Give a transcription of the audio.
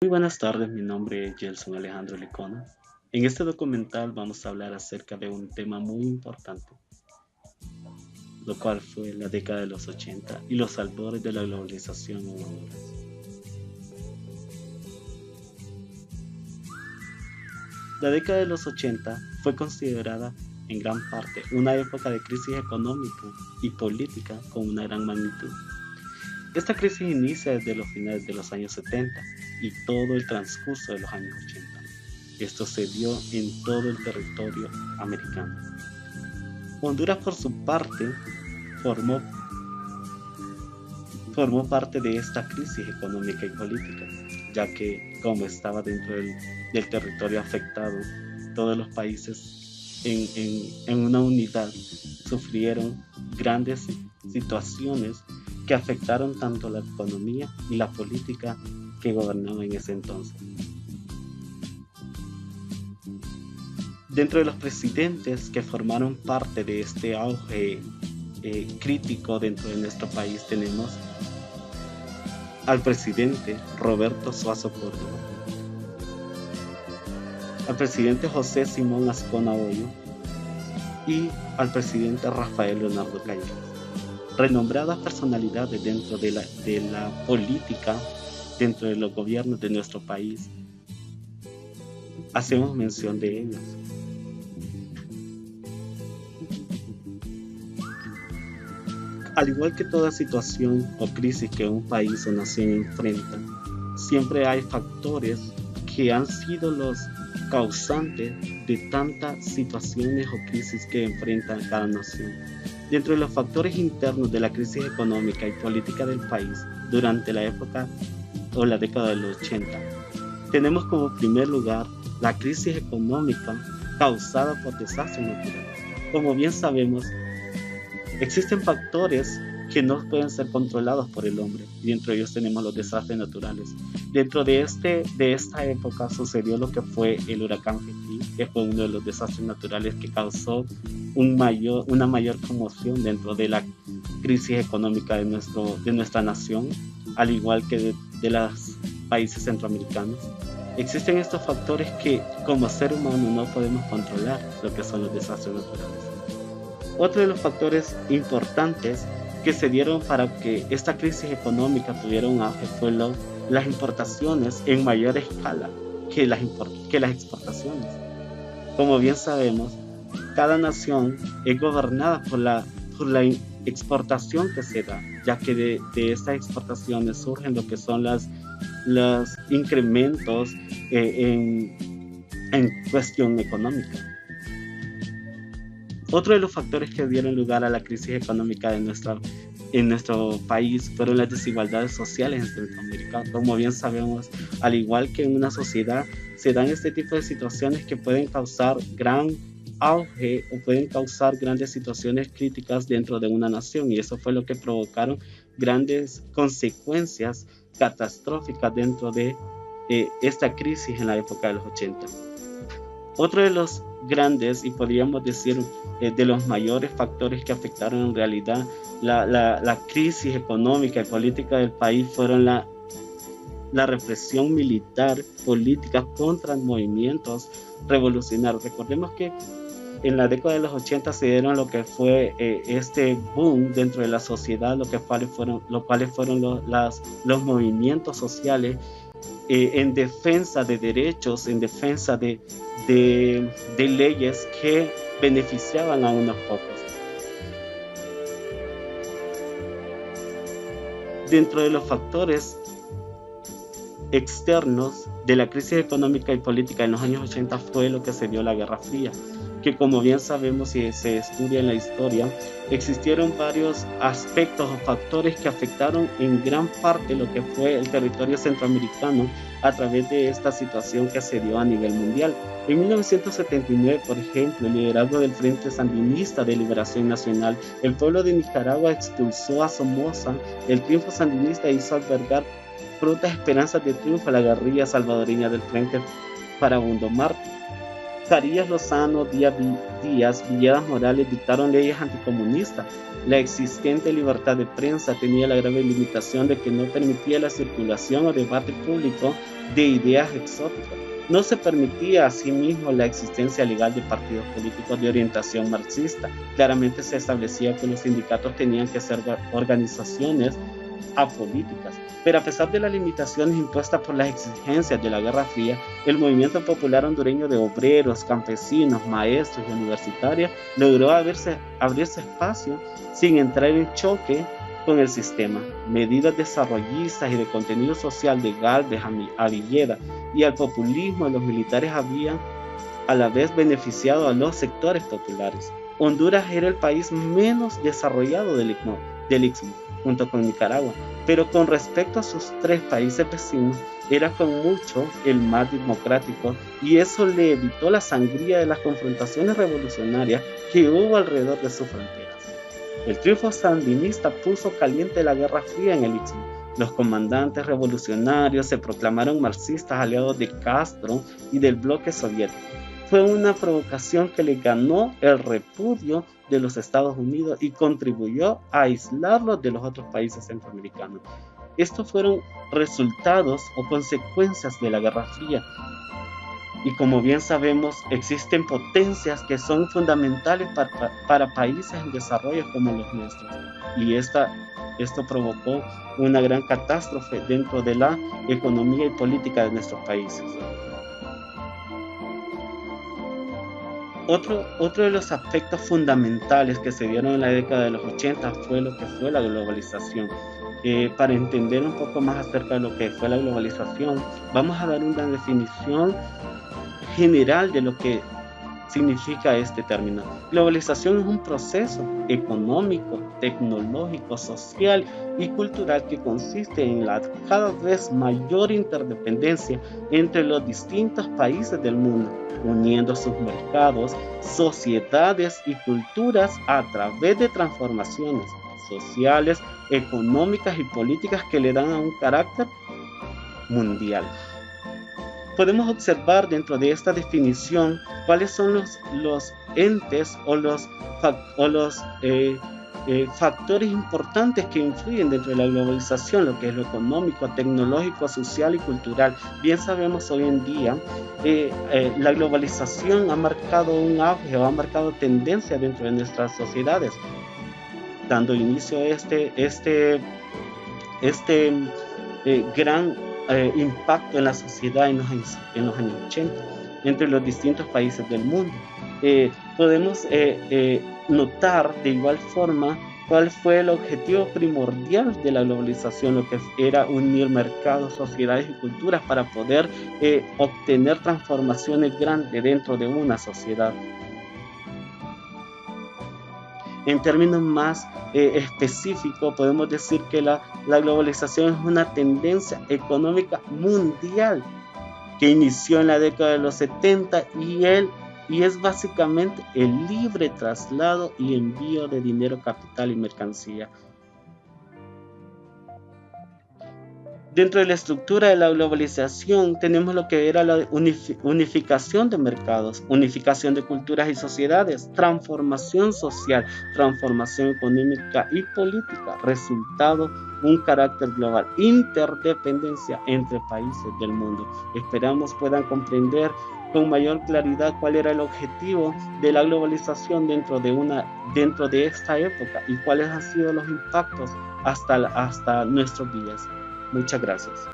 Muy buenas tardes, mi nombre es Gelson Alejandro Licona. En este documental vamos a hablar acerca de un tema muy importante, lo cual fue la década de los 80 y los albores de la globalización en Honduras. La década de los 80 fue considerada en gran parte una época de crisis económica y política con una gran magnitud. Esta crisis inicia desde los finales de los años 70 y todo el transcurso de los años 80. Esto se dio en todo el territorio americano. Honduras, por su parte, formó parte de esta crisis económica y política, ya que como estaba dentro del territorio afectado, todos los países en una unidad sufrieron grandes situaciones que afectaron tanto la economía y la política que gobernaba en ese entonces. Dentro de los presidentes que formaron parte de este auge crítico dentro de nuestro país tenemos al presidente Roberto Suazo Córdoba, al presidente José Simón Azcona Hoyo y al presidente Rafael Leonardo Gallegos. Renombradas personalidades dentro de la política, dentro de los gobiernos de nuestro país. Hacemos mención de ellos. Al igual que toda situación o crisis que un país o nación enfrenta, siempre hay factores que han sido los causantes de tantas situaciones o crisis que enfrenta cada nación. Dentro de los factores internos de la crisis económica y política del país durante la época o la década de los 80, tenemos como primer lugar la crisis económica causada por desastres naturales. Como bien sabemos, existen factores que no pueden ser controlados por el hombre, y dentro de ellos tenemos los desastres naturales. Dentro de esta época sucedió lo que fue el huracán Fifi, que fue uno de los desastres naturales que causó una mayor conmoción dentro de la crisis económica de nuestra nación, al igual que de los países centroamericanos. Existen estos factores que como ser humano no podemos controlar, lo que son los desastres naturales. Otro de los factores importantes que se dieron para que esta crisis económica tuviera un auge fue las importaciones en mayor escala que las exportaciones. Como bien sabemos, cada nación es gobernada por la exportación que se da, ya que de estas exportaciones surgen lo que son los incrementos en cuestión económica. Otro de los factores que dieron lugar a la crisis económica en nuestro país fueron las desigualdades sociales en Centroamérica. Como bien sabemos, al igual que en una sociedad, se dan este tipo de situaciones que pueden causar gran auge o pueden causar grandes situaciones críticas dentro de una nación, y eso fue lo que provocaron grandes consecuencias catastróficas dentro de esta crisis en la época de los 80. Otro de los grandes y podríamos decir de los mayores factores que afectaron en realidad la crisis económica y política del país fueron la represión militar política contra movimientos revolucionarios. Recordemos que en la década de los 80 se dieron lo que fue este boom dentro de la sociedad, los cuales fueron los movimientos sociales en defensa de derechos, en defensa de leyes que beneficiaban a unos pocos. Dentro de los factores externos de la crisis económica y política en los años 80 fue lo que se dio la Guerra Fría, que como bien sabemos y se estudia en la historia, existieron varios aspectos o factores que afectaron en gran parte lo que fue el territorio centroamericano a través de esta situación que se dio a nivel mundial. En 1979, por ejemplo, el liderazgo del Frente Sandinista de Liberación Nacional, el pueblo de Nicaragua expulsó a Somoza. El triunfo sandinista hizo albergar prontas esperanzas de triunfo a la guerrilla salvadoreña del Frente Farabundo Martí. Carías Lozano, Díaz, Villegas Morales dictaron leyes anticomunistas. La existente libertad de prensa tenía la grave limitación de que no permitía la circulación o debate público de ideas exóticas. No se permitía asimismo la existencia legal de partidos políticos de orientación marxista. Claramente se establecía que los sindicatos tenían que ser organizaciones apolíticas. Pero a pesar de las limitaciones impuestas por las exigencias de la Guerra Fría, el movimiento popular hondureño de obreros, campesinos, maestros y universitarios logró abrirse espacio sin entrar en choque con el sistema. Medidas desarrollistas y de contenido social de Gálvez a Villeda y al populismo de los militares habían a la vez beneficiado a los sectores populares. Honduras era el país menos desarrollado del Istmo, junto con Nicaragua, pero con respecto a sus 3 países vecinos, era con mucho el más democrático, y eso le evitó la sangría de las confrontaciones revolucionarias que hubo alrededor de sus fronteras. El triunfo sandinista puso caliente la Guerra Fría en el Istmo. Los comandantes revolucionarios se proclamaron marxistas aliados de Castro y del bloque soviético. Fue una provocación que le ganó el repudio de los Estados Unidos y contribuyó a aislarlos de los otros países centroamericanos. Estos fueron resultados o consecuencias de la Guerra Fría. Y como bien sabemos, existen potencias que son fundamentales para países en desarrollo como los nuestros. Y esto provocó una gran catástrofe dentro de la economía y política de nuestros países. Otro de los aspectos fundamentales que se dieron en la década de los 80 fue lo que fue la globalización. Para entender un poco más acerca de lo que fue la globalización, vamos a dar una definición general de lo que significa este término. Globalización es un proceso económico, tecnológico, social y cultural que consiste en la cada vez mayor interdependencia entre los distintos países del mundo, uniendo sus mercados, sociedades y culturas a través de transformaciones sociales, económicas y políticas que le dan a un carácter mundial. Podemos observar dentro de esta definición cuáles son los entes o los factores importantes que influyen dentro de la globalización, lo que es lo económico, tecnológico, social y cultural. Bien sabemos hoy en día la globalización ha marcado un auge o ha marcado tendencia dentro de nuestras sociedades, dando inicio a este gran impacto en la sociedad en los años 80 entre los distintos países del mundo. Podemos notar de igual forma cuál fue el objetivo primordial de la globalización, lo que era unir mercados, sociedades y culturas para poder obtener transformaciones grandes dentro de una sociedad. En términos más específicos, podemos decir que la globalización es una tendencia económica mundial que inició en la década de los 70 y es básicamente el libre traslado y envío de dinero, capital y mercancía. Dentro de la estructura de la globalización tenemos lo que era la unificación de mercados, unificación de culturas y sociedades, transformación social, transformación económica y política, resultado un carácter global, interdependencia entre países del mundo. Esperamos puedan comprender con mayor claridad cuál era el objetivo de la globalización dentro de esta época y cuáles han sido los impactos hasta nuestros días. Muchas gracias.